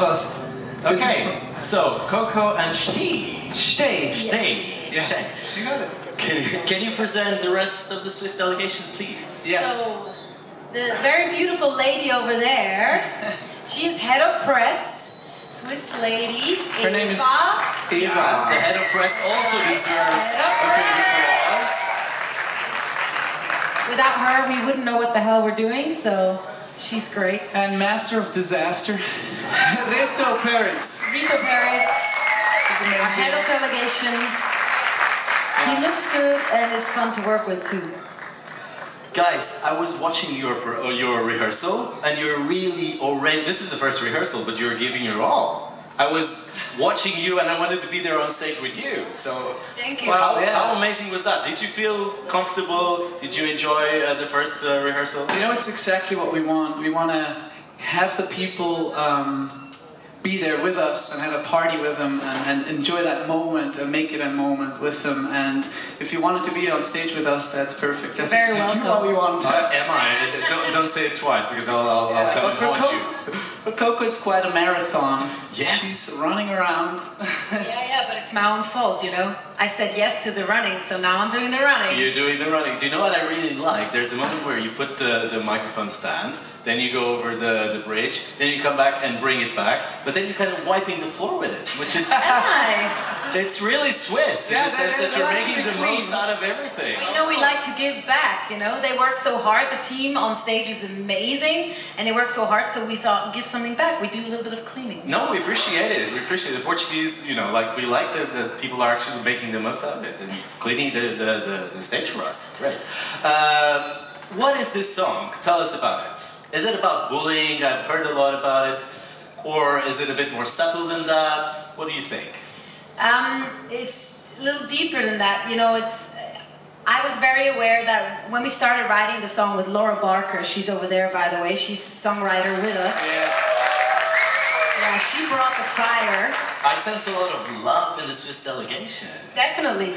us. Okay, so Coco and Steve. Steve. Yes. You got it. Can you present the rest of the Swiss delegation, please? Yes. So, the very beautiful lady over there, she is head of press, Swiss lady. Her name is Eva. The head of press also deserves a big applause. Without her, we wouldn't know what the hell we're doing, so she's great. And master of disaster, Reto Peretz. Rico Peretz He's our amazing. head of delegation. He looks good and is fun to work with too. Guys, I was watching your rehearsal, and you're really already. This is the first rehearsal, but you're giving your all. I was watching you, and I wanted to be there on stage with you. So, thank you. Wow, how amazing was that? Did you feel comfortable? Did you enjoy the first rehearsal? You know, it's exactly what we want. We want to have the people be there with us and have a party with them and enjoy that moment and make it a moment with them. And if you wanted to be on stage with us, that's perfect. That's very exactly welcome. what we want. Am I? Don't say it twice, because I'll come and haunt you. For Coco, it's quite a marathon. Yes. She's running around. Yeah, but it's my own fault, you know. I said yes to the running, so now I'm doing the running. You're doing the running. Do you know what I really like? There's a moment where you put the microphone stand, then you go over the bridge, then you come back and bring it back, but then you're kind of wiping the floor with it, which is... It's really Swiss, in the sense that you're making the most out of everything. You know, we like to give back, you know. They work so hard, the team on stage is amazing, and they work so hard, so we thought, give something back. We do a little bit of cleaning. No, we appreciate it. We appreciate it. The Portuguese, you know, like, we like that people are actually making the most out of it and cleaning the stage for us. Great. What is this song? Tell us about it. Is it about bullying? I've heard a lot about it. Or is it a bit more subtle than that? What do you think? It's a little deeper than that. You know, I was very aware that when we started writing the song with Laura Barker, she's over there, by the way, she's a songwriter with us. Yes. Yeah, she brought the fire. I sense a lot of love in the Swiss delegation. Definitely.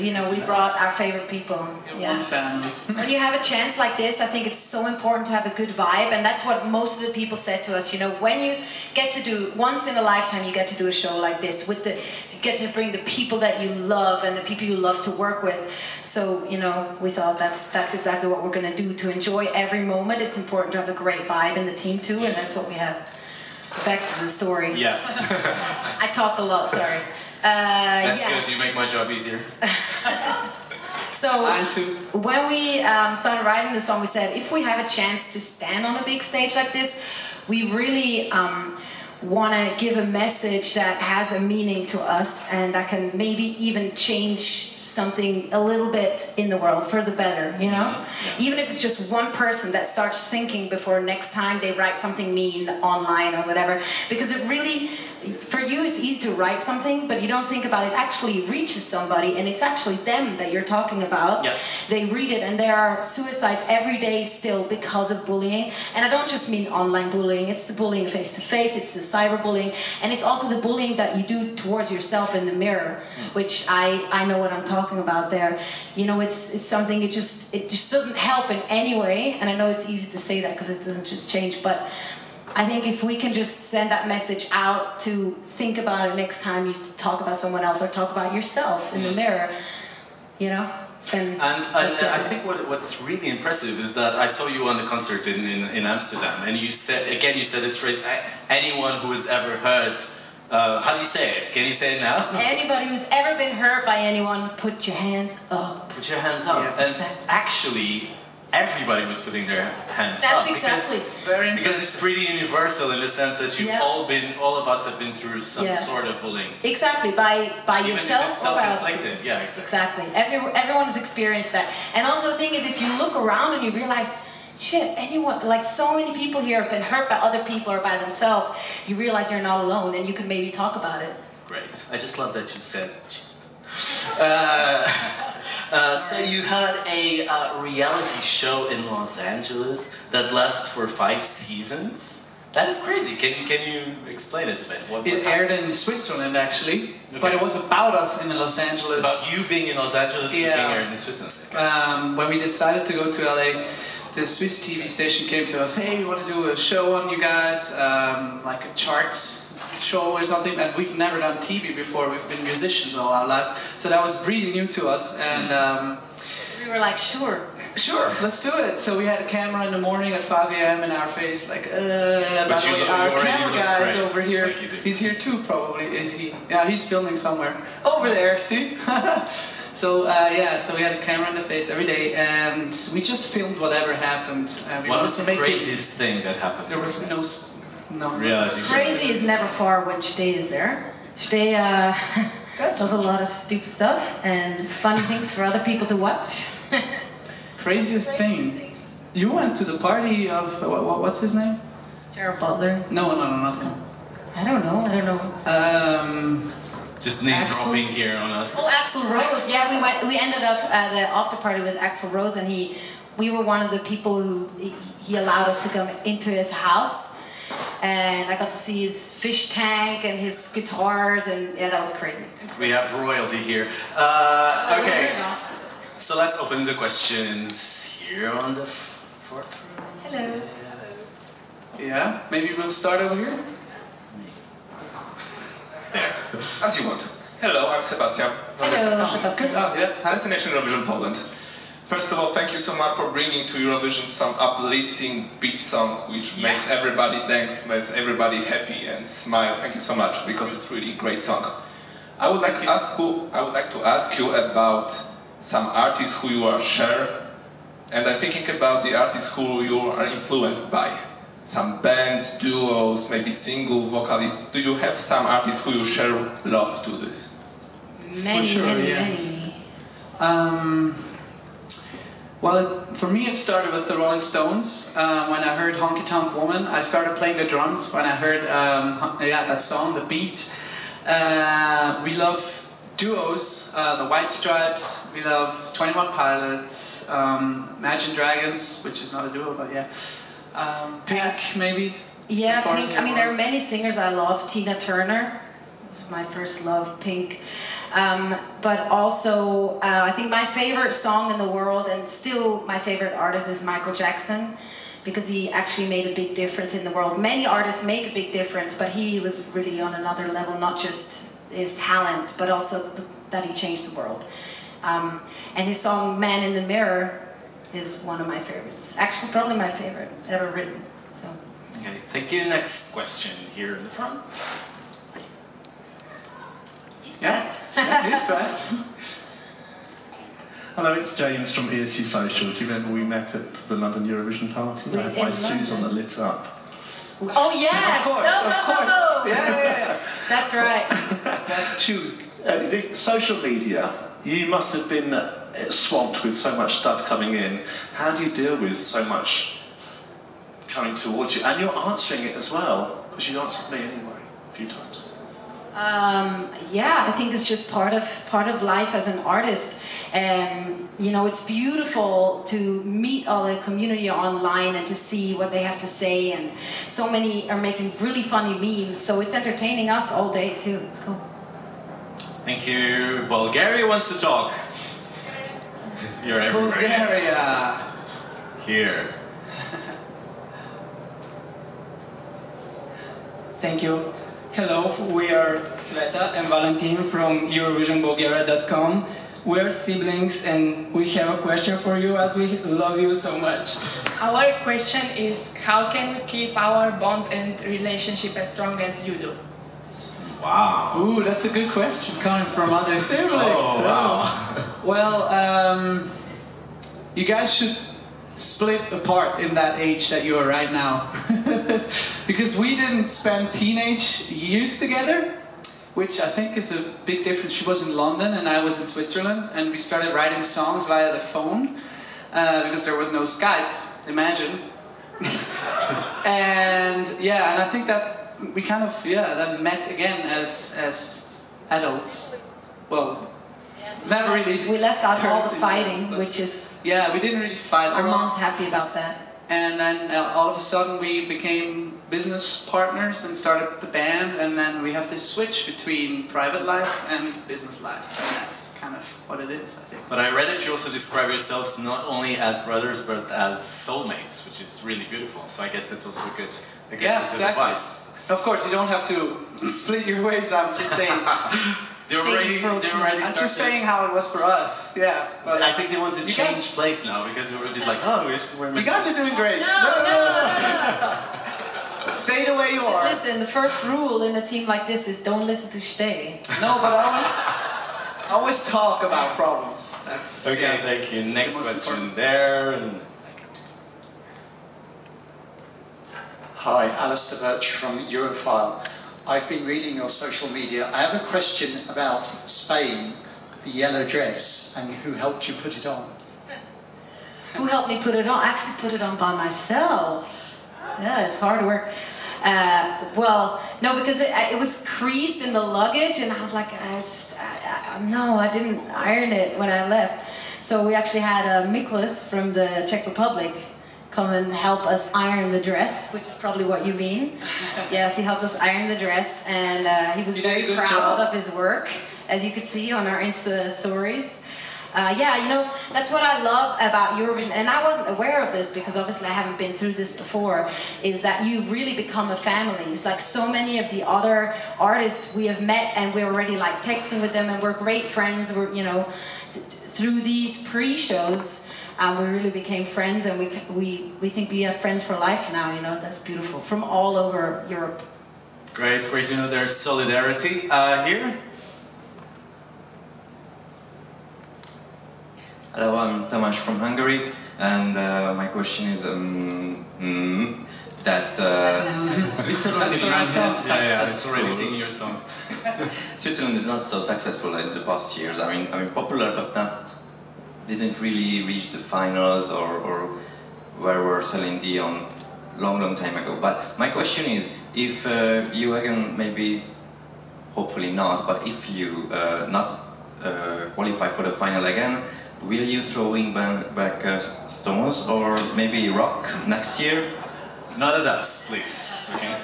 You know, we brought our favorite people. One family. When you have a chance like this, I think it's so important to have a good vibe, and that's what most of the people said to us. You know, when you get to do, once in a lifetime, you get to do a show like this, you get to bring the people that you love and the people you love to work with. So, you know, we thought that's exactly what we're going to do. To enjoy every moment, it's important to have a great vibe in the team too, and that's what we have. Back to the story. Yeah. I talked a lot, sorry. That's good, you make my job easier. So, when we started writing the song, we said, if we have a chance to stand on a big stage like this, we really want to give a message that has a meaning to us and that can maybe even change something a little bit in the world for the better, you know? Even if it's just one person that starts thinking before next time they write something mean online or whatever, because it really, for you it's easy to write something, but you don't think about it actually reaches somebody, and it's actually them that you're talking about. They read it, and there are suicides every day still because of bullying, and I don't just mean online bullying, it's the bullying face-to-face, it's the cyberbullying, and it's also the bullying that you do towards yourself in the mirror, which I know what I'm talking about there. You know, it's something, it just doesn't help in any way, and I know it's easy to say that because it doesn't just change, but I think if we can just send that message out to think about it next time you talk about someone else or talk about yourself in the mirror, you know? And I think what's really impressive is that I saw you on the concert in Amsterdam, and you said this phrase, anyone who has ever heard. How do you say it? Can you say it now? Anybody who's ever been hurt by anyone, put your hands up. Put your hands up. Yeah, and actually, everybody was putting their hands up. That's exactly. Because it's pretty universal in the sense that you've all of us have been through some sort of bullying. Exactly, by even yourself if it's or by self-inflicted. Yeah, exactly. Everyone has experienced that. And also the thing is, if you look around and you realize, shit, anyone, like so many people here have been hurt by other people or by themselves, you realize you're not alone and you can maybe talk about it. Great. I just love that you said. So you had a reality show in Los Angeles that lasted for 5 seasons. That is crazy. Can you explain this a bit? It aired in Switzerland actually, but it was about us in Los Angeles. About you being in Los Angeles and being aired in Switzerland. When we decided to go to LA, the Swiss TV station came to us, hey, we want to do a show on you guys, like a charts show or something, and we've never done TV before, we've been musicians all our lives, so that was really new to us, and we were like, sure, let's do it. So we had a camera in the morning at 5 a.m. in our face, like, by the way, our camera guy is over here, like he's here too probably, is he? Yeah, he's filming somewhere, over there, see? So yeah, so we had a camera in the face every day, and we just filmed whatever happened. What was the craziest thing that happened? There was no. Really? Crazy is never far when Stay is there. Stay does a lot of stupid stuff and funny things for other people to watch. Craziest thing. You went to the party of what's his name? Gerald Butler. No, not him. I don't know. Just name dropping here on us. Oh, Axl Rose. Yeah, we ended up at an after party with Axl Rose, and we were one of the people who he allowed us to come into his house, and I got to see his fish tank and his guitars, and yeah, that was crazy. We have royalty here. Okay, so let's open the questions here on the fourth row. Hello. Yeah, maybe we'll start over here. There. As you want. Hello, I'm Sebastian. Hello, Sebastian. Oh, yeah. Destination Eurovision Poland. First of all, thank you so much for bringing to Eurovision some uplifting beat song which makes everybody dance, makes everybody happy and smile. Thank you so much, because it's really a great song. I would like to ask you about some artists who you are share, and I'm thinking about the artists who you are influenced by. Some bands, duos, maybe single vocalists. Do you have some artists who you share love to this? Many. Well, for me it started with the Rolling Stones. When I heard Honky Tonk Woman, I started playing the drums when I heard that song, the beat. We love duos, the White Stripes, we love 21 Pilots, Imagine Dragons, which is not a duo, but yeah. Pink, maybe? Yeah, Pink. I mean, there are many singers I love. Tina Turner was my first love, Pink. But also, I think my favorite song in the world, and still my favorite artist, is Michael Jackson, because he actually made a big difference in the world. Many artists make a big difference, but he was really on another level, not just his talent, but also that he changed the world. And his song Man in the Mirror is one of my favorites. Actually, probably my favorite ever written. So. Okay, thank you. Next question here in the front. He's fast. Yeah, he's fast. Hello, it's James from ESU Social. Do you remember we met at the London Eurovision party? I had my shoes on that lit up. Oh yes! Of course. Yeah. That's right. Best shoes. Social media, you must have been swamped with so much stuff coming in. How do you deal with so much coming towards you? And you're answering it as well, because you answered me anyway a few times. Yeah, I think it's just part of life as an artist. You know, it's beautiful to meet all the community online and to see what they have to say, and so many are making really funny memes, so it's entertaining us all day too. It's cool. Thank you. Bulgaria wants to talk. You're everywhere. Bulgaria. Here. Thank you. Hello, we are Sveta and Valentin from EurovisionBulgaria.com. We're siblings and we have a question for you, as we love you so much. Our question is, how can we keep our bond and relationship as strong as you do? Wow. Ooh, that's a good question coming from other siblings. Oh, wow. Well, you guys should split apart in that age that you are right now. Because we didn't spend teenage years together, which I think is a big difference. She was in London and I was in Switzerland, and we started writing songs via the phone because there was no Skype, imagine. And yeah, and I think that we kind of, then met again as adults. Well, never really. We left out all the fighting, which is... Yeah, we didn't really fight. Our mom's happy about that. And then all of a sudden we became business partners and started the band, and then we have this switch between private life and business life, and that's kind of what it is, I think. But I read that you also describe yourselves not only as brothers, but as soulmates, which is really beautiful. So I guess that's also a good piece of advice. Of course, you don't have to split your ways. I'm just saying. They're already I'm just saying how it was for us. Yeah. But I think they want to change place now because they were just like, oh, we're you guys are doing great. No. Stay the way you are. Listen, the first rule in a team like this is don't listen to stay. No, but I always talk about problems. That's okay. Thank you. Next question there. And hi, Alistair Birch from Europhile. I've been reading your social media. I have a question about Spain, the yellow dress, and who helped you put it on? Who helped me put it on? I actually put it on by myself. Yeah, it's hard work. Well, no, because it was creased in the luggage, and I was like, no, I didn't iron it when I left. So we actually had Miklas from the Czech Republic come and help us iron the dress, which is probably what you mean. Yes, he helped us iron the dress, and he was very proud of his work, as you could see on our Insta stories. Yeah, you know, that's what I love about Eurovision, and I wasn't aware of this because obviously I haven't been through this before, is that you really become a family. It's like so many of the other artists we have met, and we're already like texting with them, and we're great friends. We're, you know, through these pre-shows, we really became friends, and we think we have friends for life now, you know. That's beautiful, from all over Europe. Great to know there's solidarity here. Hello, I'm Tamás from Hungary, and my question is that Switzerland is not so successful. Already singing your song. Switzerland is not so successful in the past years. I mean popular, but didn't really reach the finals or where were Celine Dion long time ago. But my question is, if you again, maybe, hopefully not, but if you not qualify for the final again, will you throwing back stones or maybe rock next year? Not at us, please. Okay.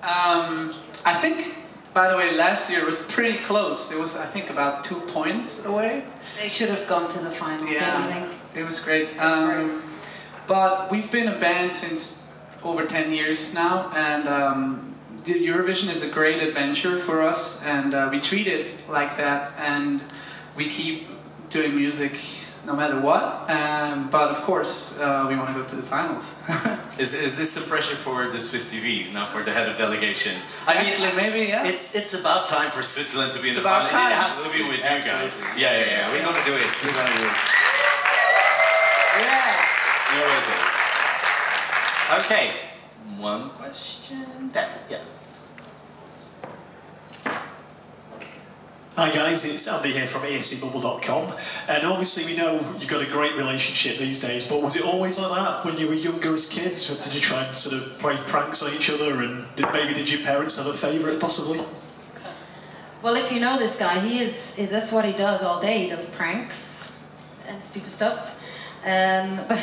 I think, by the way, last year was pretty close. It was, I think, about 2 points away. They should have gone to the final, yeah, don't you think? It was great. But we've been a band since over 10 years now, and the Eurovision is a great adventure for us, and we treat it like that, and we keep doing music no matter what, but of course we want to go to the finals. Is this the pressure for the Swiss TV, now for the head of delegation? Exactly, maybe, yeah. It's about time for Switzerland to be in the final. It has to be with you guys. Yeah. We're gonna do it. We're gonna do it. Yeah. You're ready. Okay. One question. There. Yeah. Hi guys, it's Andy here from ZiBBZ, and obviously we know you've got a great relationship these days, but was it always like that when you were younger as kids? Did you try and sort of play pranks on each other, and did your parents have a favourite possibly? Well, if you know this guy, that's what he does all day. He does pranks and stupid stuff. But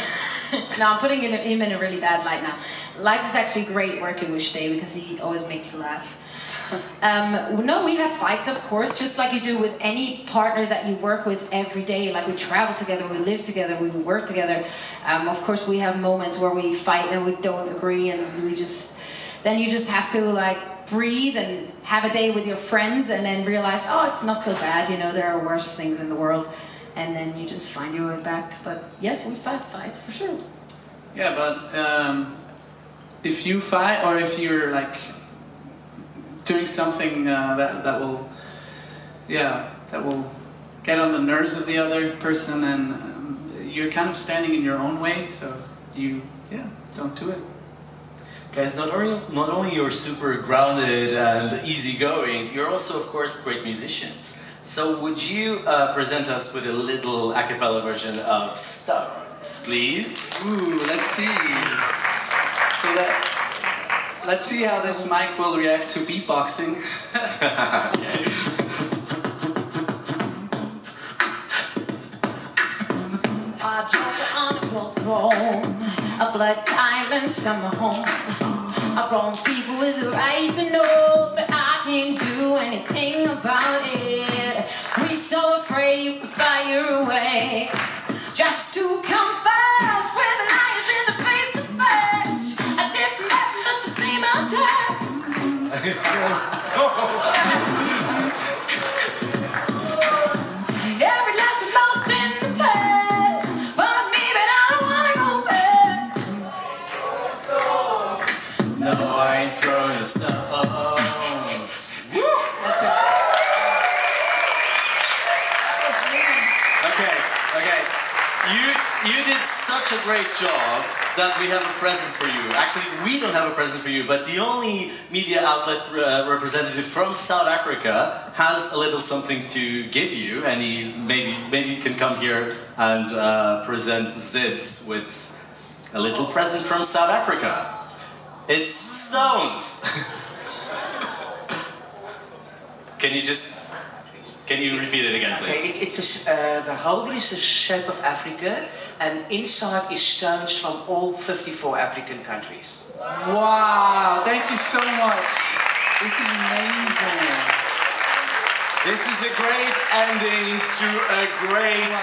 no, I'm putting him in a really bad light now. Life is actually great working with Stay because he always makes you laugh. No, we have fights, of course, just like you do with any partner that you work with every day. Like we travel together, we live together, we work together. Of course, we have moments where we fight and we don't agree, and then you just have to like breathe and have a day with your friends, and then realize, oh, it's not so bad. You know, there are worse things in the world, and then you just find your way back. But yes, we fight fights for sure. Yeah, but if you fight, or if you're like doing something that will get on the nerves of the other person, and you're kind of standing in your own way, so don't do it. Guys, not only you're super grounded and easygoing, you're also, of course, great musicians. So would you present us with a little a cappella version of Stones, please? Ooh, let's see. Let's see how this mic will react to beatboxing. I drove on a gold throne, a blood diamond summer home. I wrong people with the right to know, but I can't do anything about it. We're so afraid we fire away, just to come fast with the lions in the face of face. I didn't happen at the same time. Every lesson lost in the past, but me, but I don't wanna go back. No, I ain't throwing the stones. Woo! That's it. Okay. You did such a great job that we have a present for you. Actually, we don't have a present for you, but the only media outlet representative from South Africa has a little something to give you, and he's maybe you can come here and present ZiBBZ with a little present from South Africa. It's stones. Can you repeat it again, please? Okay, the holder is the shape of Africa, and inside is stones from all 54 African countries. Wow, thank you so much. This is amazing. This is a great ending to a great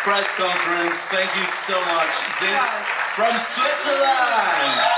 press conference. Thank you so much, ZiBBZ from Switzerland.